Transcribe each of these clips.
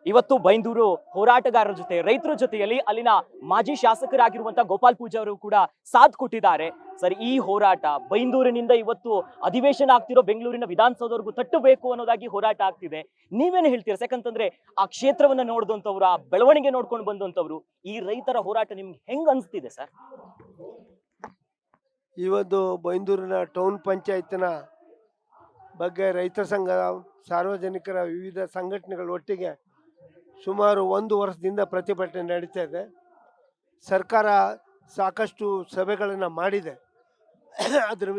ಇವತ್ತು ಬೈಂದೂರು ಹೋರಾಟಗಾರರ ಜೊತೆ ರೈತರ ಜೊತೆಯಲ್ಲಿ ಅಲ್ಲಿನ ಮಾಜಿ ಶಾಸಕರಾಗಿರುವಂತಹ ಗೋಪಾಲ್ ಪೂಜಾ ಅವರು ಕೂಡ ಸಾಥ್ ಕೊಟ್ಟಿದ್ದಾರೆ. ಸರ್, ಈ ಹೋರಾಟ ಬೈಂದೂರಿನಿಂದ ಇವತ್ತು ಅಧಿವೇಶನ ಆಗ್ತಿರೋ ಬೆಂಗಳೂರಿನ ವಿಧಾನಸೌಧವರೆಗೂ ತಟ್ಟಬೇಕು ಅನ್ನೋದಾಗಿ ಹೋರಾಟ ಆಗ್ತಿದೆ. ನೀವೇನು ಹೇಳ್ತೀರಾ? ಯಾಕಂತಂದ್ರೆ ಆ ಕ್ಷೇತ್ರವನ್ನ ನೋಡಿದಂತವ್ರು, ಆ ಬೆಳವಣಿಗೆ ನೋಡ್ಕೊಂಡು ಬಂದಂತವ್ರು, ಈ ರೈತರ ಹೋರಾಟ ನಿಮ್ಗೆ ಹೆಂಗ್ ಅನ್ಸ್ತಿದೆ ಸರ್? ಇವತ್ತು ಬೈಂದೂರಿನ ಟೌನ್ ಪಂಚಾಯತ್ನ ಬಗ್ಗೆ ರೈತ ಸಂಘ, ಸಾರ್ವಜನಿಕರ ವಿವಿಧ ಸಂಘಟನೆಗಳ ಒಟ್ಟಿಗೆ ಸುಮಾರು 1 ವರ್ಷದಿಂದ ಪ್ರತಿಭಟನೆ ನಡೀತಾ ಇದೆ. ಸರ್ಕಾರ ಸಾಕಷ್ಟು ಸಭೆಗಳನ್ನು ಮಾಡಿದೆ. ಅದರ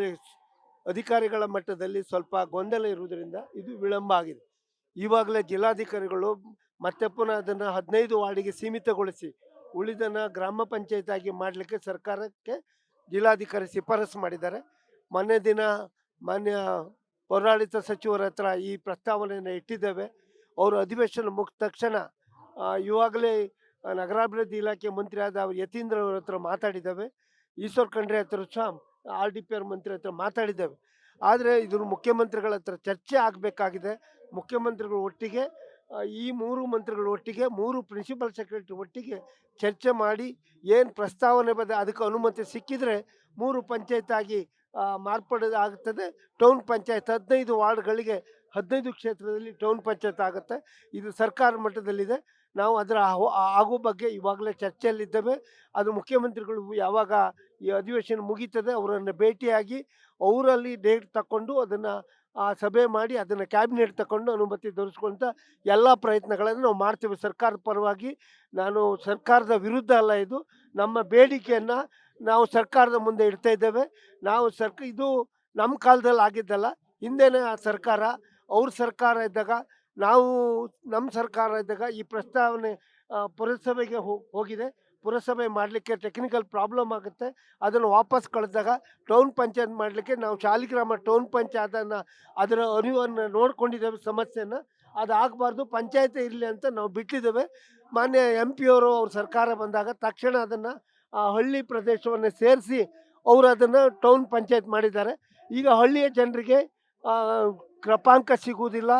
ಅಧಿಕಾರಿಗಳ ಮಟ್ಟದಲ್ಲಿ ಸ್ವಲ್ಪ ಗೊಂದಲ ಇರುವುದರಿಂದ ಇದು ವಿಳಂಬ ಆಗಿದೆ. ಈವಾಗಲೇ ಜಿಲ್ಲಾಧಿಕಾರಿಗಳು ಮತ್ತೆ ಪುನಃ ಅದನ್ನು 15 ವಾರ್ಡಿಗೆ ಸೀಮಿತಗೊಳಿಸಿ ಉಳಿದನ್ನು ಗ್ರಾಮ ಪಂಚಾಯತ್ ಆಗಿ ಮಾಡಲಿಕ್ಕೆ ಸರ್ಕಾರಕ್ಕೆ ಜಿಲ್ಲಾಧಿಕಾರಿ ಶಿಫಾರಸು ಮಾಡಿದ್ದಾರೆ. ಮೊನ್ನೆ ದಿನ ಮಾನ್ಯ ಪೌರಾಡಳಿತ ಸಚಿವರ ಹತ್ರ ಈ ಪ್ರಸ್ತಾವನೆಯನ್ನು ಇಟ್ಟಿದ್ದೇವೆ. ಅವರು ಅಧಿವೇಶನ ಮುಗಿದ ತಕ್ಷಣ ಇವಾಗಲೇ ನಗರಾಭಿವೃದ್ಧಿ ಇಲಾಖೆ ಮಂತ್ರಿ ಆದ ಯತೀಂದ್ರ ಅವರ ಹತ್ರ ಮಾತಾಡಿದ್ದೇವೆ. ಈಶ್ವರ್ ಖಂಡ್ರೆ ಹತ್ರ ಸಹ RDPR ಮಂತ್ರಿ ಹತ್ರ ಮಾತಾಡಿದ್ದೇವೆ. ಆದರೆ ಇದ್ರ ಮುಖ್ಯಮಂತ್ರಿಗಳ ಹತ್ರ ಚರ್ಚೆ ಆಗಬೇಕಾಗಿದೆ. ಮುಖ್ಯಮಂತ್ರಿಗಳು ಒಟ್ಟಿಗೆ ಈ 3 ಮಂತ್ರಿಗಳ ಒಟ್ಟಿಗೆ 3 ಪ್ರಿನ್ಸಿಪಲ್ ಸೆಕ್ರೆಟರಿ ಒಟ್ಟಿಗೆ ಚರ್ಚೆ ಮಾಡಿ ಏನು ಪ್ರಸ್ತಾವನೆ ಬಂದ ಅದಕ್ಕೆ ಅನುಮತಿ ಸಿಕ್ಕಿದರೆ 3 ಪಂಚಾಯತ್ ಆಗಿ ಮಾರ್ಪಡೋದಾಗುತ್ತದೆ. ಟೌನ್ ಪಂಚಾಯತ್ 15 ವಾರ್ಡ್ಗಳಿಗೆ 15 ಕ್ಷೇತ್ರದಲ್ಲಿ ಟೌನ್ ಪಂಚಾಯತ್ ಆಗುತ್ತೆ. ಇದು ಸರ್ಕಾರ ಮಟ್ಟದಲ್ಲಿದೆ. ನಾವು ಅದರ ಆಗೋ ಬಗ್ಗೆ ಇವಾಗಲೇ ಚರ್ಚೆಯಲ್ಲಿದ್ದೇವೆ. ಅದು ಮುಖ್ಯಮಂತ್ರಿಗಳು ಯಾವಾಗ ಈ ಅಧಿವೇಶನ ಮುಗೀತದೆ ಅವರನ್ನು ಭೇಟಿಯಾಗಿ ಅವರಲ್ಲಿ ಡೇಟ್ ತಗೊಂಡು ಅದನ್ನು ಸಭೆ ಮಾಡಿ ಅದನ್ನು ಕ್ಯಾಬಿನೆಟ್ ತಗೊಂಡು ಅನುಮತಿ ದೊರಕಿಸ್ಕೊಂತ ಎಲ್ಲ ಪ್ರಯತ್ನಗಳನ್ನು ನಾವು ಮಾಡ್ತೇವೆ ಸರ್ಕಾರದ ಪರವಾಗಿ. ನಾನು ಸರ್ಕಾರದ ವಿರುದ್ಧ ಅಲ್ಲ, ಇದು ನಮ್ಮ ಬೇಡಿಕೆಯನ್ನು ನಾವು ಸರ್ಕಾರದ ಮುಂದೆ ಇಡ್ತಾ ಇದ್ದೇವೆ. ನಾವು ಇದು ನಮ್ಮ ಕಾಲದಲ್ಲಿ ಆಗಿದ್ದಲ್ಲ, ಹಿಂದೆನೇ ಆ ಸರ್ಕಾರ, ಅವ್ರ ಸರ್ಕಾರ ಇದ್ದಾಗ, ನಾವು ನಮ್ಮ ಸರ್ಕಾರ ಇದ್ದಾಗ ಈ ಪ್ರಸ್ತಾವನೆ ಪುರಸಭೆಗೆ ಹೋಗಿದೆ. ಪುರಸಭೆ ಮಾಡಲಿಕ್ಕೆ ಟೆಕ್ನಿಕಲ್ ಪ್ರಾಬ್ಲಮ್ ಆಗುತ್ತೆ. ಅದನ್ನು ವಾಪಸ್ ಕಳೆದಾಗ ಟೌನ್ ಪಂಚಾಯತ್ ಮಾಡಲಿಕ್ಕೆ ನಾವು ಶಾಲಿಗ್ರಾಮ ಟೌನ್ ಪಂಚಾಯತನ್ನು ಅದರ ಅರಿವನ್ನು ನೋಡ್ಕೊಂಡಿದ್ದೇವೆ. ಸಮಸ್ಯೆಯನ್ನು ಅದು ಆಗಬಾರ್ದು, ಪಂಚಾಯತ್ ಇರಲಿ ಅಂತ ನಾವು ಬಿಟ್ಟಿದ್ದೇವೆ. ಮಾನ್ಯ MP ಅವರು ಅವ್ರ ಸರ್ಕಾರ ಬಂದಾಗ ತಕ್ಷಣ ಅದನ್ನು ಹಳ್ಳಿ ಪ್ರದೇಶವನ್ನು ಸೇರಿಸಿ ಅವರು ಅದನ್ನು ಟೌನ್ ಪಂಚಾಯತ್ ಮಾಡಿದ್ದಾರೆ. ಈಗ ಹಳ್ಳಿಯ ಜನರಿಗೆ ಕ್ರಪಾಂಕ ಸಿಗುವುದಿಲ್ಲ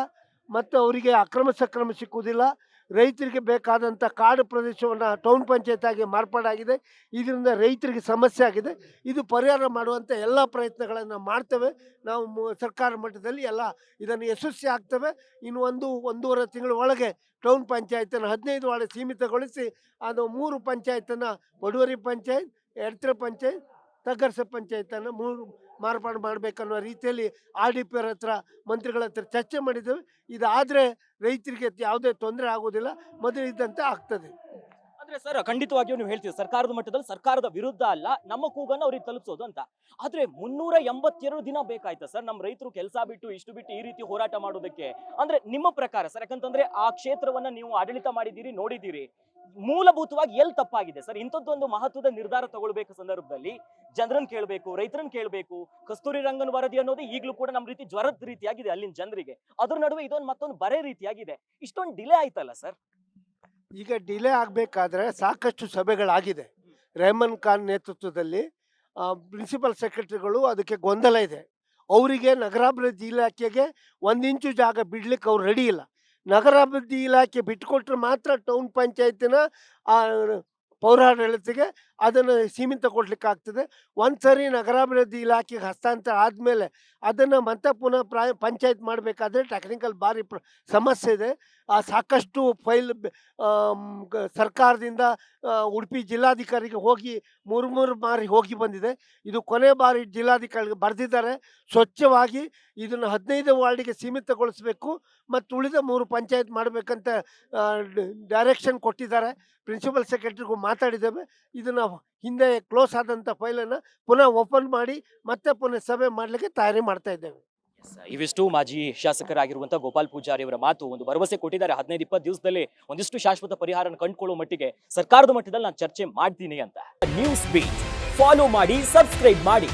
ಮತ್ತು ಅವರಿಗೆ ಅಕ್ರಮ ಸಕ್ರಮ ಸಿಕ್ಕುವುದಿಲ್ಲ. ರೈತರಿಗೆ ಬೇಕಾದಂಥ ಕಾಡು ಪ್ರದೇಶವನ್ನು ಟೌನ್ ಪಂಚಾಯತ್ ಆಗಿ ಮಾರ್ಪಾಡಾಗಿದೆ. ಇದರಿಂದ ರೈತರಿಗೆ ಸಮಸ್ಯೆ ಆಗಿದೆ. ಇದು ಪರಿಹಾರ ಮಾಡುವಂಥ ಎಲ್ಲ ಪ್ರಯತ್ನಗಳನ್ನು ಮಾಡ್ತೇವೆ ನಾವು ಸರ್ಕಾರ ಮಟ್ಟದಲ್ಲಿ. ಎಲ್ಲ ಇದನ್ನು ಯಶಸ್ವಿ ಆಗ್ತವೆ. ಇನ್ನು 1-1.5 ತಿಂಗಳ ಒಳಗೆ ಟೌನ್ ಪಂಚಾಯತನ್ನು 15 ವಾರ್ಡ್ ಸೀಮಿತಗೊಳಿಸಿ ಅದು 3 ಪಂಚಾಯತನ್ನು ಬಡವರಿ ಪಂಚಾಯತ್, ಎಡ್ತರ ಪಂಚಾಯತ್, ತಗ್ಗರ್ಸ ಪಂಚಾಯತನ್ನು 3 ಮಾರ್ಪಾಡು ಮಾಡಬೇಕನ್ನೋ ರೀತಿಯಲ್ಲಿ RDPR ಹತ್ರ ಮಂತ್ರಿಗಳ ಹತ್ರ ಚರ್ಚೆ ಮಾಡಿದ್ದೇವೆ. ಇದಾದರೆ ರೈತರಿಗೆ ಯಾವುದೇ ತೊಂದರೆ ಆಗೋದಿಲ್ಲ, ಮೊದಲು ಇದ್ದಂತೆ ಆಗ್ತದೆ. ಅಂದ್ರೆ ಸರ್, ಖಂಡಿತವಾಗಿಯೂ ನೀವು ಹೇಳ್ತೀವಿ ಸರ್ಕಾರದ ಮಟ್ಟದಲ್ಲಿ ಸರ್ಕಾರದ ವಿರುದ್ಧ ಅಲ್ಲ, ನಮ್ಮ ಕೂಗನ್ನು ಅವ್ರಿಗೆ ತಲುಪಿಸೋದು ಅಂತ. ಆದ್ರೆ 382 ದಿನ ಬೇಕಾಯ್ತಾ ಸರ್ ನಮ್ಮ ರೈತರು ಕೆಲಸ ಬಿಟ್ಟು ಇಷ್ಟು ಬಿಟ್ಟು ಈ ರೀತಿ ಹೋರಾಟ ಮಾಡೋದಕ್ಕೆ? ಅಂದ್ರೆ ನಿಮ್ಮ ಪ್ರಕಾರ ಸರ್, ಯಾಕಂತಂದ್ರೆ ಆ ಕ್ಷೇತ್ರವನ್ನ ನೀವು ಆಡಳಿತ ಮಾಡಿದ್ದೀರಿ, ನೋಡಿದ್ದೀರಿ, ಮೂಲಭೂತವಾಗಿ ಎಲ್ಲಿ ತಪ್ಪಾಗಿದೆ ಸರ್? ಇಂಥದ್ದೊಂದು ಮಹತ್ವದ ನಿರ್ಧಾರ ತಗೊಳ್ಬೇಕು ಸಂದರ್ಭದಲ್ಲಿ ಜನರನ್ನ ಕೇಳಬೇಕು, ರೈತರನ್ನ ಕೇಳಬೇಕು. ಕಸ್ತೂರಿ ರಂಗನ್ ವರದಿ ಅನ್ನೋದು ಈಗಲೂ ಕೂಡ ನಮ್ಮ ರೀತಿ ಜ್ವರದ ರೀತಿಯಾಗಿದೆ ಅಲ್ಲಿನ ಜನರಿಗೆ. ಅದ್ರ ನಡುವೆ ಇದೊಂದು ಮತ್ತೊಂದು ಬರೆ ರೀತಿಯಾಗಿದೆ. ಇಷ್ಟೊಂದು ಡಿಲೇ ಆಯ್ತಲ್ಲ ಸರ್? ಈಗ ಡಿಲೇ ಆಗಬೇಕಾದ್ರೆ ಸಾಕಷ್ಟು ಸಭೆಗಳಾಗಿದೆ. ರೆಹಮಾನ್ ಖಾನ್ ನೇತೃತ್ವದಲ್ಲಿ ಪ್ರಿನ್ಸಿಪಲ್ ಸೆಕ್ರೆಟರಿಗಳು ಅದಕ್ಕೆ ಗೊಂದಲ ಇದೆ. ಅವರಿಗೆ ನಗರಾಭಿವೃದ್ಧಿ ಇಲಾಖೆಗೆ 1 ಇಂಚು ಜಾಗ ಬಿಡ್ಲಿಕ್ಕೆ ಅವ್ರು ರೆಡಿ ಇಲ್ಲ. ನಗರಾಭಿವೃದ್ಧಿ ಇಲಾಖೆ ಬಿಟ್ಟುಕೊಟ್ರೆ ಮಾತ್ರ ಟೌನ್ ಪಂಚಾಯತಿನ ಪೌರಾಡಳಿತಕ್ಕೆ ಅದನ್ನು ಸೀಮಿತ ಕೊಡ್ಲಿಕ್ಕೆ ಆಗ್ತದೆ. ಒಂದು ಸರಿ ನಗರಾಭಿವೃದ್ಧಿ ಇಲಾಖೆಗೆ ಹಸ್ತಾಂತರ ಆದಮೇಲೆ ಅದನ್ನು ಮತ್ತೆ ಪುನಃ ಪಂಚಾಯತ್ ಮಾಡಬೇಕಾದ್ರೆ ಟೆಕ್ನಿಕಲ್ ಭಾರಿ ಸಮಸ್ಯೆ ಇದೆ. ಸಾಕಷ್ಟು ಫೈಲ್ ಸರ್ಕಾರದಿಂದ ಉಡುಪಿ ಜಿಲ್ಲಾಧಿಕಾರಿಗೆ ಹೋಗಿ 3 ಬಾರಿ ಹೋಗಿ ಬಂದಿದೆ. ಇದು ಕೊನೆ ಬಾರಿ ಜಿಲ್ಲಾಧಿಕಾರಿಗೆ ಬರೆದಿದ್ದಾರೆ, ಸ್ವಚ್ಛವಾಗಿ ಇದನ್ನು 15 ವಾರ್ಡಿಗೆ ಸೀಮಿತಗೊಳಿಸಬೇಕು ಮತ್ತು ಉಳಿದ 3 ಪಂಚಾಯತ್ ಮಾಡಬೇಕಂತ ಡೈರೆಕ್ಷನ್ ಕೊಟ್ಟಿದ್ದಾರೆ. ಪ್ರಿನ್ಸಿಪಲ್ ಸೆಕ್ರೆಟರಿಗೂ ಮಾತಾಡಿದ್ದೇವೆ. ಇದನ್ನು ಹಿಂದೆ ಕ್ಲೋಸ್ ಆದಂಥ ಫೈಲನ್ನು ಪುನಃ ಓಪನ್ ಮಾಡಿ ಮತ್ತೆ ಪುನಃ ಸಭೆ ಮಾಡಲಿಕ್ಕೆ ತಯಾರಿ ಮಾಡ್ತಾ ಇದ್ದೇವೆ. ಇವಿಷ್ಟು ಮಾಜಿ ಶಾಸಕರಾಗಿರುವಂತಹ ಗೋಪಾಲ್ ಪೂಜಾರಿ ಅವರ ಮಾತು. ಒಂದು ಭರವಸೆ ಕೊಟ್ಟಿದ್ದಾರೆ, 15-20 ದಿವಸದಲ್ಲಿ ಒಂದಿಷ್ಟು ಶಾಶ್ವತ ಪರಿಹಾರ ಕಂಡುಕೊಳ್ಳುವ ಮಟ್ಟಿಗೆ ಸರ್ಕಾರದ ಮಟ್ಟದಲ್ಲಿ ನಾನು ಚರ್ಚೆ ಮಾಡ್ತೀನಿ ಅಂತ. ನ್ಯೂಸ್ ಬೀಟ್ ಫಾಲೋ ಮಾಡಿ, ಸಬ್ಸ್ಕ್ರೈಬ್ ಮಾಡಿ.